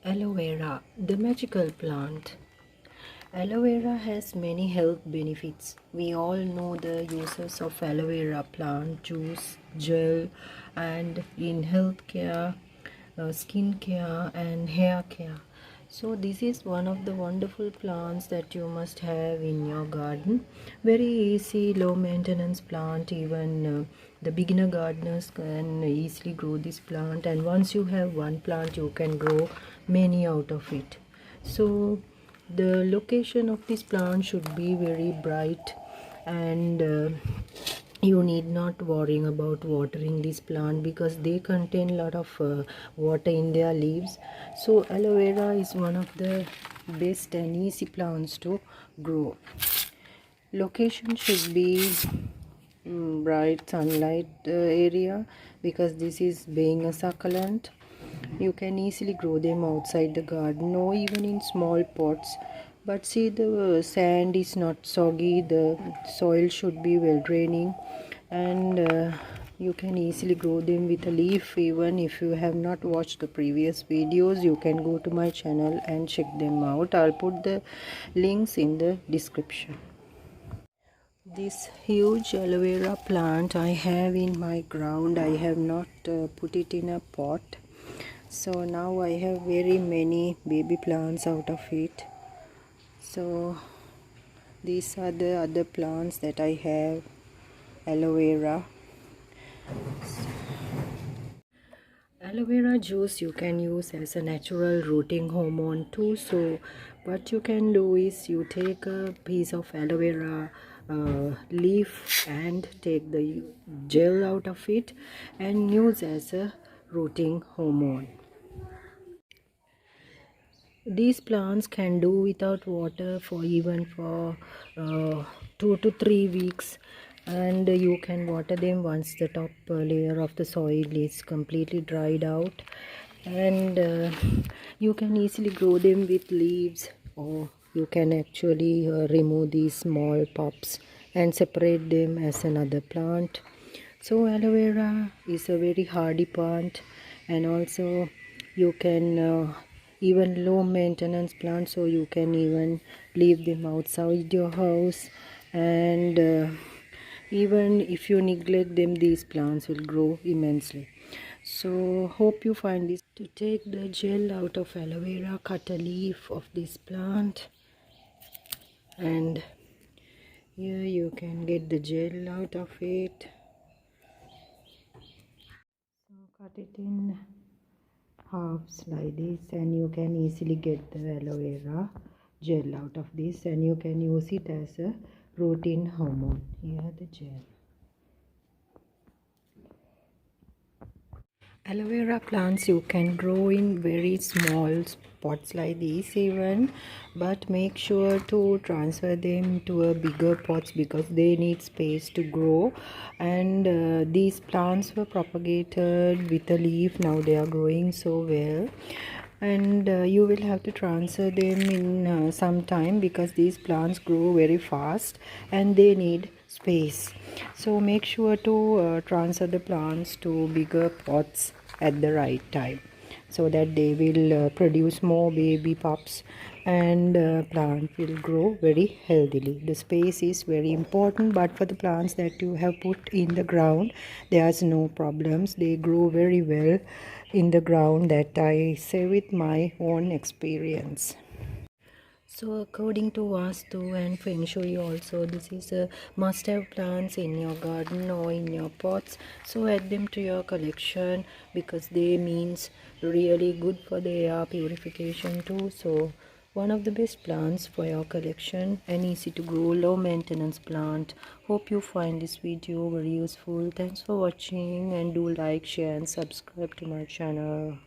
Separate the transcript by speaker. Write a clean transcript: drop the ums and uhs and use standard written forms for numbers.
Speaker 1: Aloe vera, the magical plant. Aloe vera has many health benefits. We all know the uses of aloe vera plant juice, gel, and in healthcare, skin care, and hair care. So this is one of the wonderful plants that you must have in your garden. Very easy, low maintenance plant. Even the beginner gardeners can easily grow this plant, and once you have one plant you can grow many out of it. So the location of this plant should be very bright, and you need not worrying about watering this plant because they contain a lot of water in their leaves. So aloe vera is one of the best and easy plants to grow. Location should be bright sunlight area, because this is being a succulent. You can easily grow them outside the garden or even in small pots. But see, the sand is not soggy, the soil should be well draining, and you can easily grow them with a leaf. Even if you have not watched the previous videos, you can go to my channel and check them out. I'll put the links in the description. This huge aloe vera plant I have in my ground. I have not put it in a pot. So now I have very many baby plants out of it. So these are the other plants that I have, aloe vera. Aloe vera juice you can use as a natural rooting hormone too. So what you can do is you take a piece of aloe vera leaf and take the gel out of it and use as a rooting hormone. These plants can do without water for even for 2 to 3 weeks, and you can water them once the top layer of the soil is completely dried out, and you can easily grow them with leaves, or you can actually remove these small pups and separate them as another plant. So aloe vera is a very hardy plant, and also you can even low maintenance plants, so you can even leave them outside your house, and even if you neglect them, these plants will grow immensely. So hope you find this. To take the gel out of aloe vera, cut a leaf of this plant, and here you can get the gel out of it. So cut it in halves like this, and you can easily get the aloe vera gel out of this, and you can use it as a rooting hormone. Here the gel. Aloe vera plants you can grow in very small pots like this even, but make sure to transfer them to a bigger pots because they need space to grow. And these plants were propagated with a leaf. Now they are growing so well, and you will have to transfer them in some time because these plants grow very fast and they need space. So make sure to transfer the plants to bigger pots at the right time, so that they will produce more baby pups, and plant will grow very healthily. The space is very important, but for the plants that you have put in the ground, there's no problems. They grow very well in the ground. That I say with my own experience. So according to Vastu and Feng Shui also, this is a must-have plants in your garden or in your pots. So add them to your collection because they means really good for the air purification too. So one of the best plants for your collection, and easy to grow, low maintenance plant. Hope you find this video very useful. Thanks for watching, and do like, share and subscribe to my channel.